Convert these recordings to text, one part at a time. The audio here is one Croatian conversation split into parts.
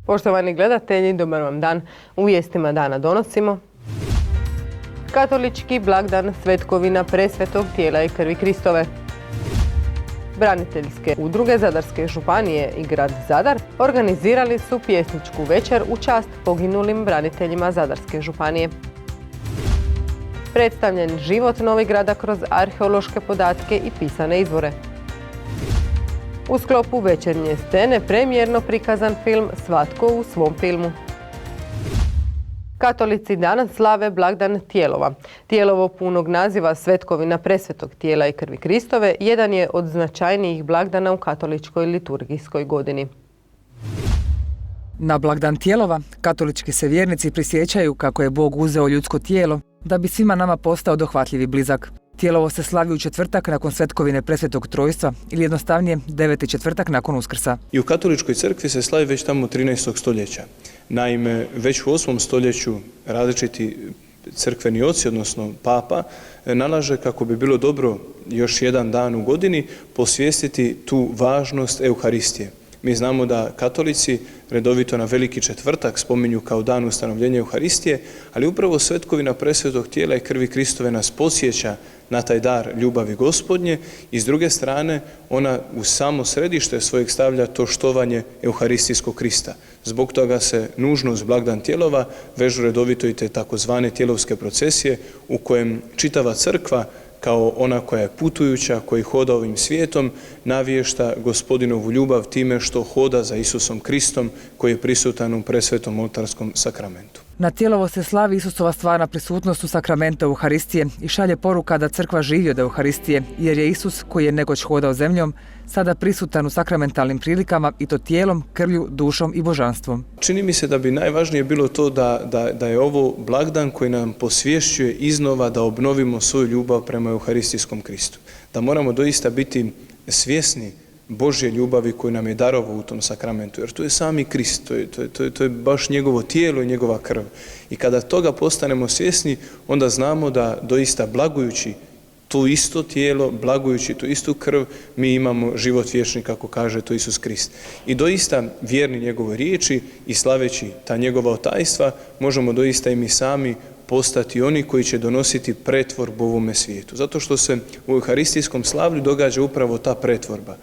Poštovani gledatelji, dobar vam dan. U vijestima dana donosimo katolički blagdan Svetkovina presvetog tijela i krvi Kristove. Braniteljske udruge Zadarske županije i grad Zadar organizirali su pjesničku večer u čast poginulim braniteljima Zadarske županije. Predstavljen život Novigrada kroz arheološke podatke i pisane izvore. U sklopu večernje scene premijerno prikazan film Svatko u svom filmu. Katolici danas slave blagdan Tijelova. Tijelovo punog naziva Svetkovina presvetog tijela i krvi Kristove jedan je od značajnijih blagdana u katoličkoj liturgijskoj godini. Na blagdan Tijelova katolički se vjernici prisjećaju kako je Bog uzeo ljudsko tijelo da bi svima nama postao dohvatljiv i blizak. Tijelovo se slavi u četvrtak nakon Svetkovine presvetog trojstva ili jednostavnije 9. četvrtak nakon Uskrsa. I u katoličkoj crkvi se slavi već tamo 13. stoljeća. Naime, već u 8. stoljeću različiti crkveni oci, odnosno papa, nalaže kako bi bilo dobro još jedan dan u godini posvijestiti tu važnost Euharistije. Mi znamo da katolici redovito na veliki četvrtak spominju kao dan ustanovljenja Euharistije, ali upravo Svetkovina presvetog tijela i krvi Kristove nas podsjeća na taj dar ljubavi Gospodnje i s druge strane ona u samo središte svojeg stavlja to štovanje Euharistijskog Krista. Zbog toga se nužno uz blagdan Tijelova vežu redovito i te takozvane tijelovske procesije u kojem čitava crkva kao ona koja je putujuća, koji hoda ovim svijetom, navješta Gospodinovu ljubav time što hoda za Isusom Kristom koji je prisutan u presvetom oltarskom sakramentu. Na Tijelovo se slavi Isusova stvarna prisutnost u sakramenta Euharistije i šalje poruka da crkva živi od Euharistije, jer je Isus, koji je negoć hodao zemljom, sada prisutan u sakramentalnim prilikama i to tijelom, krvlju, dušom i božanstvom. Čini mi se da bi najvažnije bilo to da je ovo blagdan koji nam posvješćuje iznova da obnovimo svoju ljubav prema Euharistijskom Kristu. Da moramo doista biti svjesni Božje ljubavi koju nam je darovao u tom sakramentu, jer to je sami Krist, to je baš njegovo tijelo i njegova krv. I kada toga postanemo svjesni, onda znamo da doista blagujući to isto tijelo, blagujući tu istu krv, mi imamo život vječni, kako kaže to Isus Krist. I doista vjerni njegove riječi i slaveći ta njegova otajstva, možemo doista i mi sami postati oni koji će donositi pretvorbu ovome svijetu. Zato što se u euharistijskom slavlju događa upravo ta pretvorba.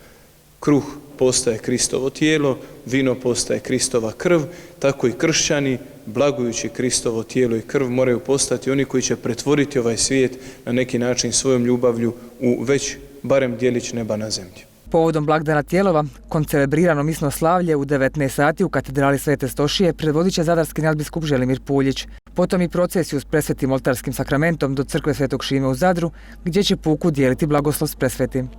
Kruh postaje Kristovo tijelo, vino postaje Kristova krv, tako i kršćani, blagujući Kristovo tijelo i krv, moraju postati oni koji će pretvoriti ovaj svijet na neki način svojom ljubavlju u već barem djelić neba na zemlji. Povodom blagdana Tijelova, koncelebrirano misno slavlje u 19 sati u katedrali Svete Stošije predvodit će zadarski nadbiskup Želimir Puljić. Potom i procesiju s presvetim oltarskim sakramentom do crkve Svetog Šime u Zadru, gdje će puku dijeliti blagoslov s presvetim.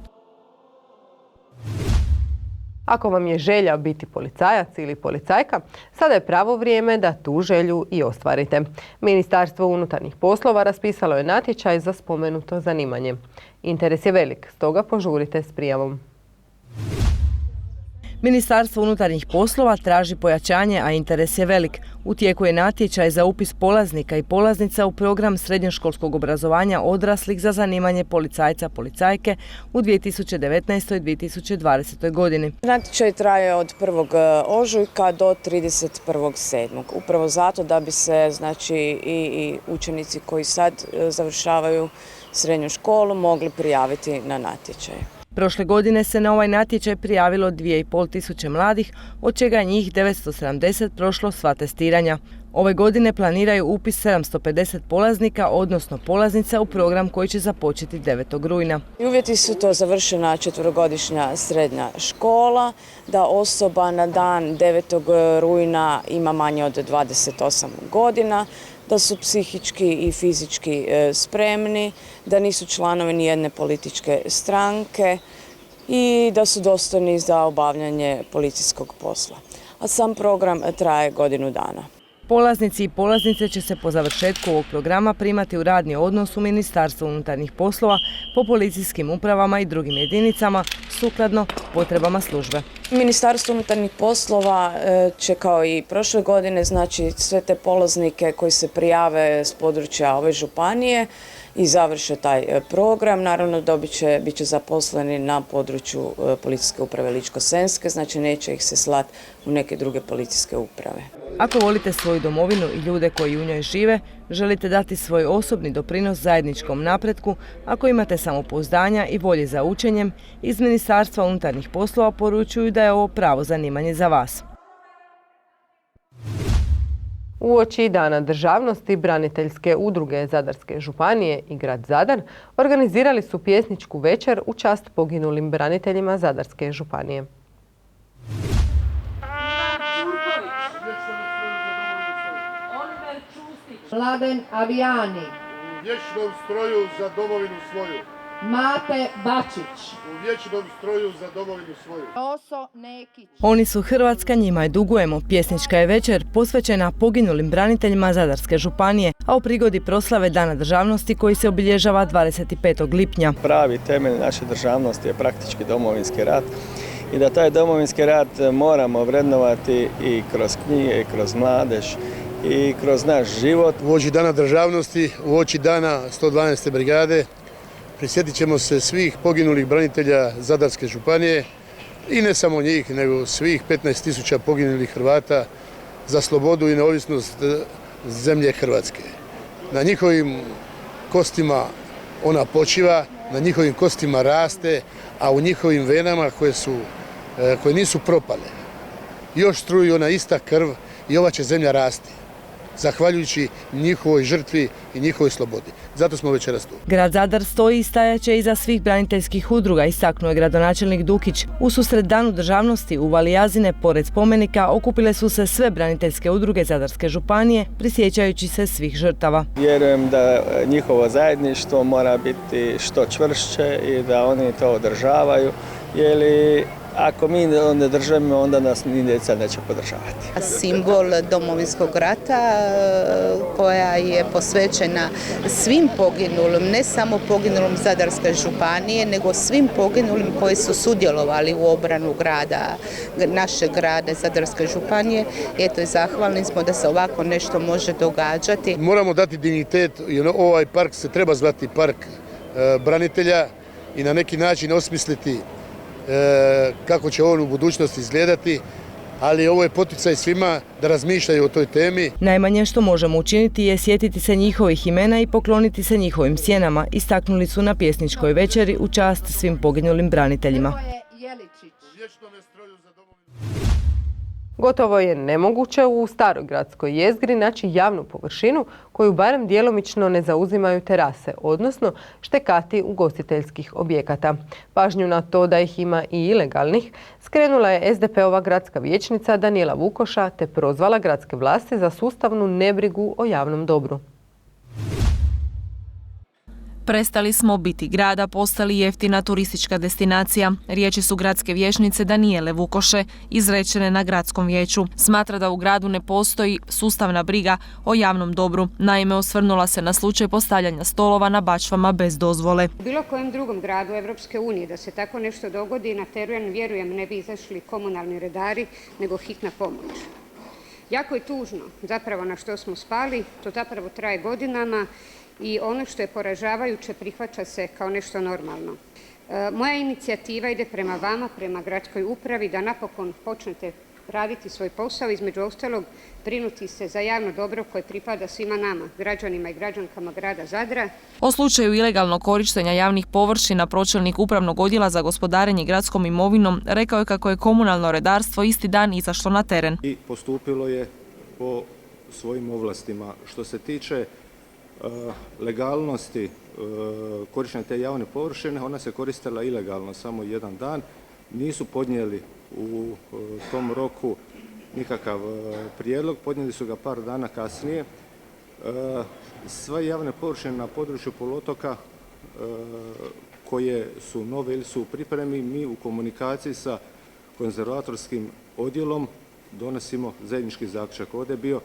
Ako vam je želja biti policajac ili policajka, sada je pravo vrijeme da tu želju i ostvarite. Ministarstvo unutarnjih poslova raspisalo je natječaj za spomenuto zanimanje. Interes je velik, stoga požurite s prijavom. Ministarstvo unutarnjih poslova traži pojačanje, a interes je velik. U tijeku je natječaj za upis polaznika i polaznica u program srednjoškolskog obrazovanja odraslih za zanimanje policajca/policajke u 2019. i 2020. godini. Natječaj traje od 1. ožujka do 31.7. Upravo zato da bi se i učenici koji sad završavaju srednju školu mogli prijaviti na natječaj. Prošle godine se na ovaj natječaj prijavilo 2500 mladih, od čega je njih 970 prošlo sva testiranja. Ove godine planiraju upis 750 polaznika, odnosno polaznica u program koji će započeti 9. rujna. Uvjeti su to završena 4-godišnja srednja škola, da osoba na dan 9. rujna ima manje od 28 godina, da su psihički i fizički spremni, da nisu članovi nijedne političke stranke i da su dostojni za obavljanje policijskog posla. A sam program traje godinu dana. Polaznici i polaznice će se po završetku ovog programa primati u radni odnos u Ministarstvu unutarnjih poslova, po policijskim upravama i drugim jedinicama, sukladno potrebama službe. Ministarstvo unutarnjih poslova će kao i prošle godine, sve te polaznike koji se prijave s područja ove županije i završe taj program, naravno bit će zaposleni na području Policijske uprave Ličko-senjske, znači neće ih se slati u neke druge policijske uprave. Ako volite svoju domovinu i ljude koji u njoj žive, želite dati svoj osobni doprinos zajedničkom napretku, ako imate samopouzdanja i volje za učenjem, iz Ministarstva unutarnjih poslova poručuju da je ovo pravo zanimanje za vas. Uoči Dana državnosti braniteljske udruge Zadarske županije i grad Zadar organizirali su pjesničku večer u čast poginulim braniteljima Zadarske županije. Mladen Avijani, u vječnom stroju za domovinu svoju. Mate Bačić, u vječnom stroju za domovinu svoju. Oso Nekić. Oni su Hrvatska, njima je dugujemo. Pjesnička je večer posvećena poginulim braniteljima Zadarske županije, a u prigodi proslave Dana državnosti koji se obilježava 25. lipnja. Pravi temelj naše državnosti je praktički Domovinski rat i da taj Domovinski rat moramo vrednovati i kroz knjige, i kroz mladež, i kroz naš život. Uoči Dana državnosti, uoči Dana 112. brigade, prisjetit ćemo se svih poginulih branitelja Zadarske županije i ne samo njih, nego svih 15.000 poginulih Hrvata za slobodu i neovisnost zemlje Hrvatske. Na njihovim kostima ona počiva, na njihovim kostima raste, a u njihovim venama koje nisu propale, još struji ona ista krv i ova će zemlja rasti, zahvaljujući njihovoj žrtvi i njihovoj slobodi. Zato smo večeras tu. Grad Zadar stoji i stajaće iza svih braniteljskih udruga, istaknuo je gradonačelnik Dukić. U susret Danu državnosti u Valijazine, pored spomenika, okupile su se sve braniteljske udruge Zadarske županije, prisjećajući se svih žrtava. Vjerujem da njihovo zajedništvo mora biti što čvršće i da oni to održavaju, jer ako mi ne držimo, onda nas ni djeca neće podržavati. Simbol Domovinskog rata koja je posvećena svim poginulim, ne samo poginulim Zadarske županije, nego svim poginulim koji su sudjelovali u obranu grada, našeg grada Zadarske županije. Eto, i zahvalni smo da se ovako nešto može događati. Moramo dati dignitet, ovaj park se treba zvati park branitelja i na neki način osmisliti kako će on u budućnosti izgledati, ali ovo je poticaj svima da razmišljaju o toj temi. Najmanje što možemo učiniti je sjetiti se njihovih imena i pokloniti se njihovim sjenama, istaknuli su na pjesničkoj večeri u čast svim poginulim braniteljima. Gotovo je nemoguće u starogradskoj jezgri naći javnu površinu koju barem djelomično ne zauzimaju terase, odnosno štekati ugostiteljskih objekata. Pažnju na to da ih ima i ilegalnih skrenula je SDP-ova gradska vijećnica Danijela Vukoša te prozvala gradske vlasti za sustavnu nebrigu o javnom dobru. Prestali smo biti grada, postali jeftina turistička destinacija. Riječi su gradske vijećnice Danijele Vukoše, izrečene na gradskom vijeću. Smatra da u gradu ne postoji sustavna briga o javnom dobru. Naime, osvrnula se na slučaj postavljanja stolova na bačvama bez dozvole. U bilo kojem drugom gradu Europske unije da se tako nešto dogodi, na teren, vjerujem, ne bi izašli komunalni redari, nego hitna pomoć. Jako je tužno zapravo na što smo spali, to zapravo traje godinama. I ono što je poražavajuće prihvaća se kao nešto normalno. Moja inicijativa ide prema vama, prema gradskoj upravi, da napokon počnete raditi svoj posao, između ostalog brinuti se za javno dobro koje pripada svima nama, građanima i građankama grada Zadra. O slučaju ilegalnog korištenja javnih površina pročelnik Upravnog odjela za gospodarenje gradskom imovinom rekao je kako je komunalno redarstvo isti dan izašlo na teren. I postupilo je po svojim ovlastima. Što se tiče legalnosti korištenja te javne površine, ona se koristila ilegalno samo jedan dan. Nisu podnijeli u tom roku nikakav prijedlog, podnijeli su ga par dana kasnije. Sve javne površine na području poluotoka koje su nove ili su u pripremi, mi u komunikaciji sa konzervatorskim odjelom donosimo zajednički zaključak. Ovdje je bio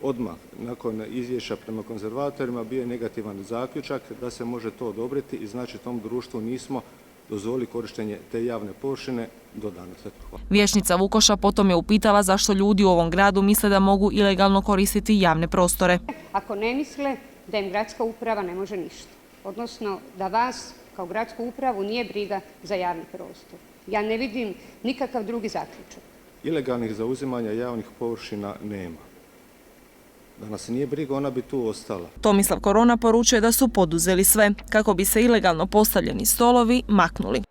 odmah nakon izvješća prema konzervatorima bio je negativan zaključak da se može to odobriti i znači tom društvu nismo dozvolili korištenje te javne površine do danas. Vijećnica Vukoša potom je upitala zašto ljudi u ovom gradu misle da mogu ilegalno koristiti javne prostore. Ako ne misle da im gradska uprava ne može ništa. odnosno da vas kao gradsku upravu nije briga za javni prostor. Ja ne vidim nikakav drugi zaključak. Ilegalnih zauzimanja javnih površina nema. Da nas nije briga, ona bi tu ostala. Tomislav Korona poručuje da su poduzeli sve kako bi se ilegalno postavljeni stolovi maknuli.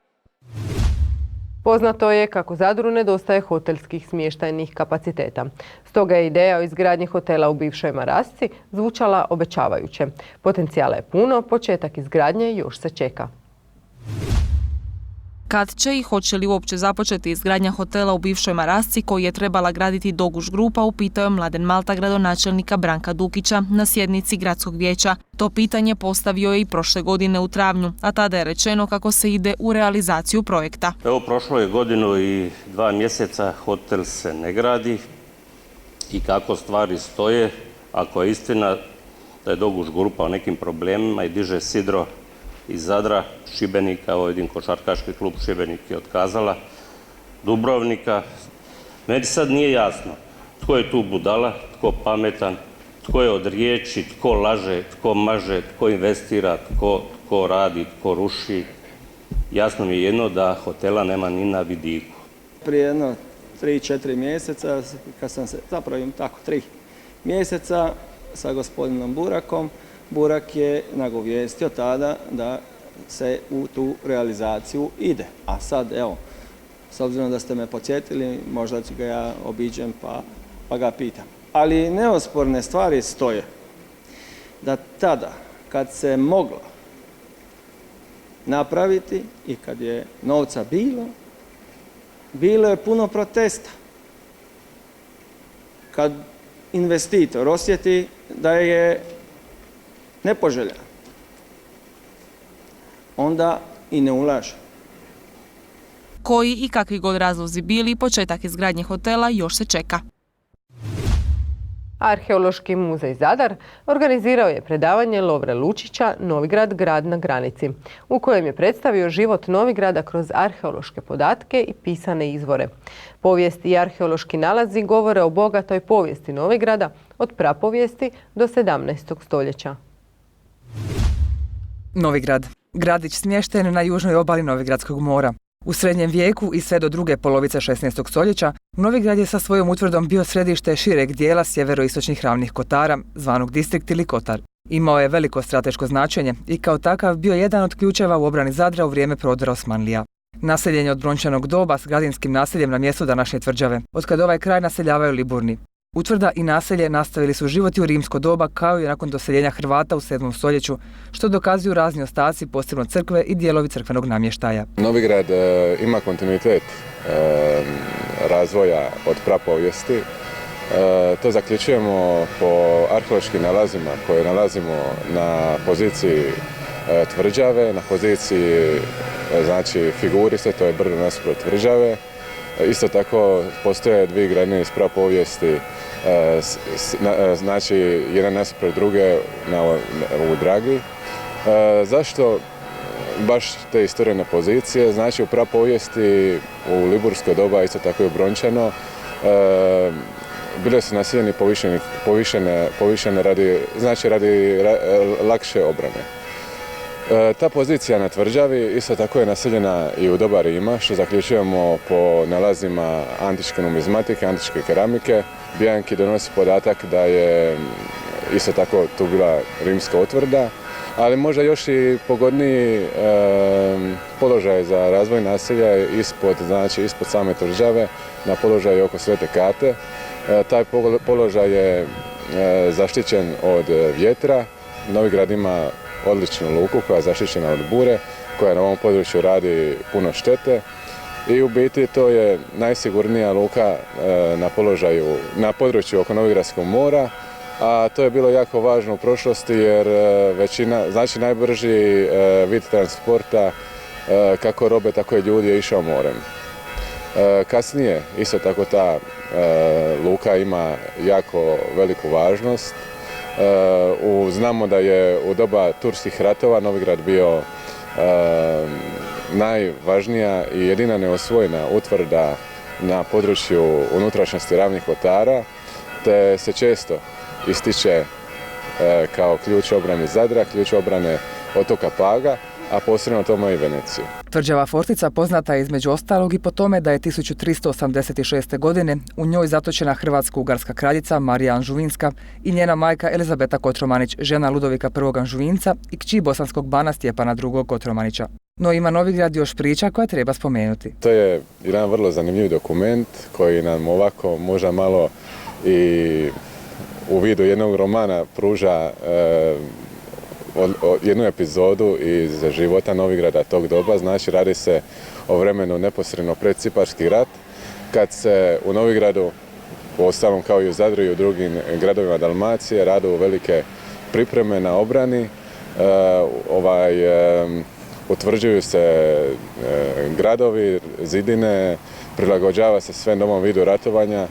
Poznato je kako Zadru nedostaje hotelskih smještajnih kapaciteta. Stoga je ideja o izgradnji hotela u bivšoj Marasci zvučala obećavajuće. Potencijala je puno, početak izgradnje još se čeka. Kad će i hoće li uopće započeti izgradnja hotela u bivšoj Marasci koji je trebala graditi Doguš Grupa, upitao je Mladen Malta, gradonačelnika Branka Dukića, na sjednici gradskog vijeća. To pitanje postavio je i prošle godine u travnju, a tada je rečeno kako se ide u realizaciju projekta. Evo, prošlo je godinu i 2 mjeseca, hotel se ne gradi i kako stvari stoje, ako je istina da je Doguš Grupa o nekim problemima i diže sidro iz Zadra, Šibenika, evo vidim košarkaški klub Šibenik je otkazala, Dubrovnika. Meni sad nije jasno tko je tu budala, tko pametan, tko je od riječi, tko laže, tko maže, tko investira, tko radi, tko ruši. Jasno mi je jedno da hotela nema ni na vidiku. Prije jedno 3-4 mjeseca, kad sam se, zapravo im tako 3 mjeseca sa gospodinom Burakom, Burak je nagovijestio tada da se u tu realizaciju ide. A sad, evo, s obzirom da ste me podsjetili, možda ću ga ja obiđem pa ga pitam. Ali neosporne stvari stoje da tada, kad se moglo napraviti i kad je novca bilo je puno protesta. Kad investitor osjeti da je nepoželjan, onda i ne ulaže. Koji i kakvi god razlozi bili, početak izgradnje hotela još se čeka. Arheološki muzej Zadar organizirao je predavanje Lovre Lučića Novigrad, grad na granici, u kojem je predstavio život Novigrada kroz arheološke podatke i pisane izvore. Povijest i arheološki nalazi govore o bogatoj povijesti Novigrada od prapovijesti do 17. stoljeća. Novigrad. Gradić smješten na južnoj obali Novigradskog mora. U srednjem vijeku i sve do druge polovice 16. stoljeća, Novigrad je sa svojom utvrdom bio središte šireg dijela sjeveroistočnih ravnih kotara, zvanog distrikt ili kotar. Imao je veliko strateško značenje i kao takav bio jedan od ključeva u obrani Zadra u vrijeme prodora Osmanlija. Naseljen je od brončanog doba s gradinskim naseljem na mjestu današnje tvrđave, otkad ovaj kraj naseljavaju Liburni. Utvrda i naselje nastavili su život i u rimsko doba kao i nakon doseljenja Hrvata u 7. stoljeću, što dokazuju razni ostaci posebno crkve i dijelovi crkvenog namještaja. Novigrad ima kontinuitet razvoja od prapovijesti. To zaključujemo po arheološkim nalazima koje nalazimo na poziciji tvrđave, na poziciji znači figuri se, to je brdo nasuprot tvrđave. Isto tako postoje 2 gradine iz prapovijesti, znači jedan nasuprot druge u Dragi. Zašto baš te istorene pozicije? Znači u prapovijesti u Libursko doba, isto tako i u Brončano, bile su naseljeni povišene radi lakše obrane. Ta pozicija na tvrđavi isto tako je naseljena i u doba Rima, što zaključujemo po nalazima antičke numizmatike, antičke keramike. Bianchi donosi podatak da je isto tako tu bila rimska utvrda, ali možda još i pogodniji položaj za razvoj naselja ispod same tvrđave, na položaju oko Svete Kate. Taj položaj je zaštićen od vjetra. Novigrad ima odličnu luku koja je zaštićena od bure, koja na ovom području radi puno štete i u biti to je najsigurnija luka na području oko Novigradskog mora, a to je bilo jako važno u prošlosti jer znači najbrži vid transporta kako robe, tako i ljudi je išao morem. Kasnije isto tako ta luka ima jako veliku važnost. Znamo da je u doba turskih ratova Novigrad bio najvažnija i jedina neosvojena utvrda na području unutrašnjosti ravnih kotara, te se često ističe kao ključ obrane Zadra, ključ obrane otoka Paga, a posebno tome i Veneciju. Tvrđava Fortica poznata je između ostalog i po tome da je 1386. godine u njoj zatočena hrvatsko-ugarska kraljica Marija Anžuvinska i njena majka Elizabeta Kotromanić, žena Ludovika I. Anžuvinca i kći bosanskog bana Stjepana II. Kotromanića. No ima Novigrad još priča koja treba spomenuti. To je jedan vrlo zanimljiv dokument koji nam ovako možda malo i u vidu jednog romana pruža jednu epizodu iz života Novigrada tog doba. Znači, radi se o vremenu neposredno pred Ciparski rat, kad se u Novigradu, uostalom kao i u Zadru i u drugim gradovima Dalmacije, rade velike pripreme na obrani. Utvrđuju se gradovi, zidine, prilagođava se sve novom vidu ratovanja.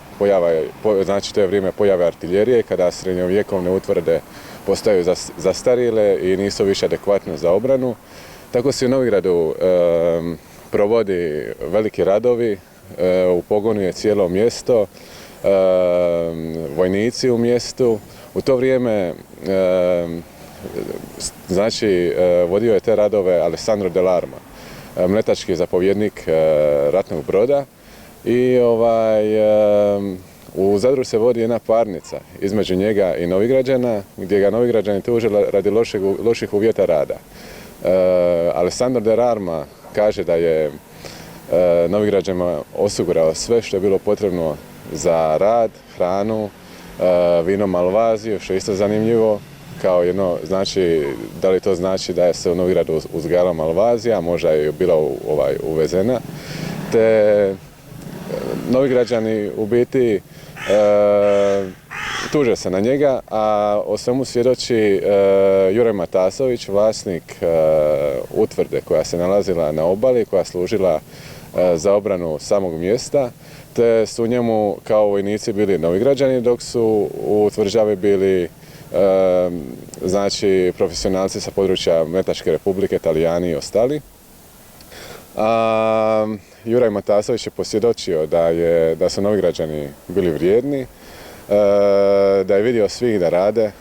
Znači, to je vrijeme pojave artiljerije, kada srednjovjekovne utvrde postaju zastarile i nisu više adekvatne za obranu. Tako se u Novigradu provodi veliki radovi, u pogonu je cijelo mjesto, vojnici u mjestu. U to vrijeme vodio je te radove Alessandro Dell'Arma, mletački zapovjednik ratnog broda i u Zadru se vodi jedna parnica između njega i Novigrađana, gdje ga Novigrađani tuže radi loših uvjeta rada. Alessandro Dell'Arma kaže da je Novigrađanima osigurao sve što je bilo potrebno za rad, hranu, vino Malvaziju, što je isto zanimljivo. Kao jedno, znači, da li to znači da je se u Novigradu uzgajala Malvazija, možda je bila uvezena. Te Novigrađani u biti tuže se na njega, a o svemu svjedoči Juraj Matasović, vlasnik utvrde koja se nalazila na obali, koja služila za obranu samog mjesta, te su u njemu kao vojnici bili Novigrađani, dok su u tvrđavi bili znači profesionalci sa područja Mletačke republike, Talijani i ostali. Juraj Matasović je posvjedočio da su Novigrađani bili vrijedni, da je vidio svih da rade,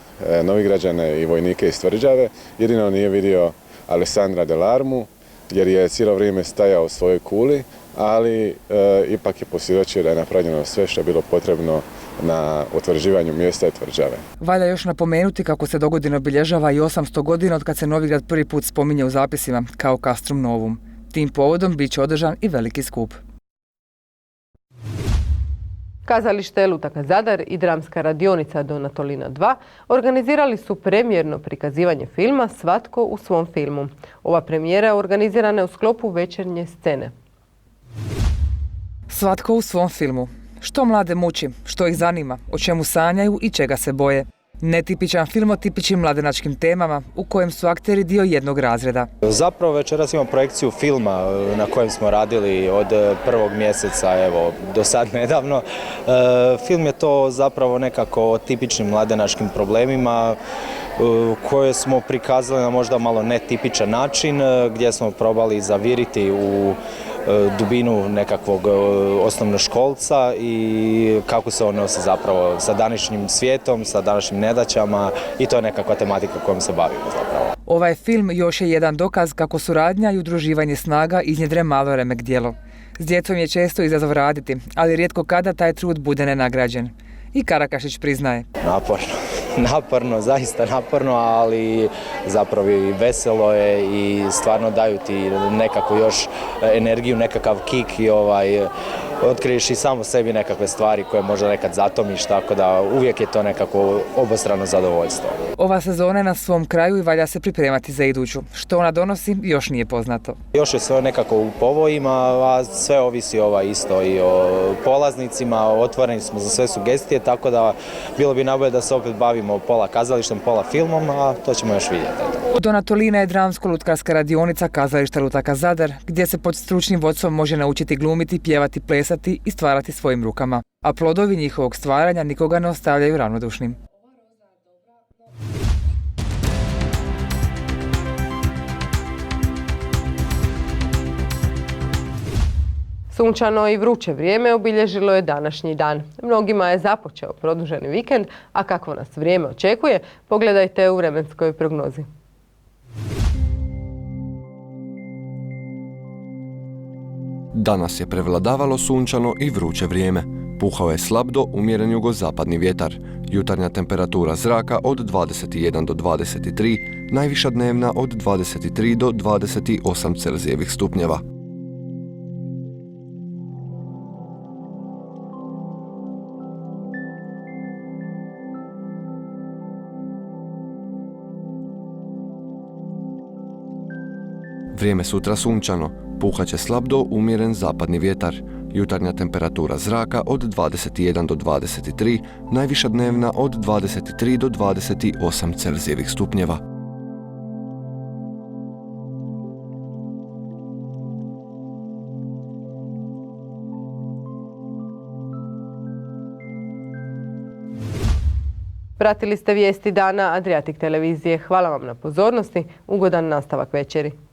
Novigrađane i vojnike iz tvrđave, jedino nije vidio Alessandra Dell'Armu, jer je cijelo vrijeme stajao u svojoj kuli, ali ipak je posvjedočio da je napravljeno sve što je bilo potrebno na utvrđivanju mjesta i tvrđave. Valja još napomenuti kako se dogodine obilježava i 800 godina od kad se Novigrad prvi put spominje u zapisima kao Castrum Novum. Tim povodom bit će održan i veliki skup. Kazalište Lutaka Zadar i dramska radionica Donatolina 2 organizirali su premijerno prikazivanje filma Svatko u svom filmu. Ova premijera je organizirana u sklopu večernje scene. Svatko u svom filmu. Što mlade muči, što ih zanima, o čemu sanjaju i čega se boje. Netipičan film o tipičnim mladenačkim temama u kojem su akteri dio jednog razreda. Zapravo večeras imamo projekciju filma na kojem smo radili od 1. mjeseca do sad nedavno. Film je to zapravo nekako o tipičnim mladenačkim problemima koje smo prikazali na možda malo netipičan način, gdje smo probali zaviriti u dubinu nekakvog osnovnoškolca i kako se on nosi zapravo sa današnjim svijetom, sa današnjim nedaćama, i to je nekakva tematika kojom se bavimo zapravo. Ovaj film još je jedan dokaz kako suradnja i udruživanje snaga iznjedre malo remek djelo. S djecom je često izazov raditi, ali rijetko kada taj trud bude nenagrađen. I Karakašić priznaje. Naporno, zaista naporno, ali zapravo i veselo je i stvarno daju ti nekako još energiju, nekakav kik i otkriješ i samo sebi nekakve stvari koje možda nekad zatomiš, tako da uvijek je to nekako obostrano zadovoljstvo. Ova sezona je na svom kraju i valja se pripremati za iduću. Što ona donosi, još nije poznato. Još je sve nekako u povojima, a sve ovisi isto i o polaznicima, otvoreni smo za sve sugestije, tako da bilo bi najbolje da se opet bavimo pola kazalištem, pola filmom, a to ćemo još vidjeti. Donatolina je dramsko-lutkarska radionica Kazališta Lutaka Zadar, gdje se pod stručnim vodstvom može naučiti glumiti, pjevati, plesati i stvarati svojim rukama, a plodovi njihovog stvaranja nikoga ne ostavljaju ravnodušnim. Sunčano i vruće vrijeme obilježilo je današnji dan. Mnogima je započeo produženi vikend, a kako nas vrijeme očekuje, pogledajte u vremenskoj prognozi. Danas je prevladavalo sunčano i vruće vrijeme. Puhao je slab do umjeren jugozapadni vjetar. Jutarnja temperatura zraka od 21 do 23, najviša dnevna od 23 do 28 Celzijevih stupnjeva. Vrijeme sutra sunčano, puhat će slab do umjeren zapadni vjetar. Jutarnja temperatura zraka od 21 do 23, najviša dnevna od 23 do 28 Celzijevih stupnjeva. Pratili ste vijesti dana Adriatic televizije. Hvala vam na pozornosti. Ugodan nastavak večeri.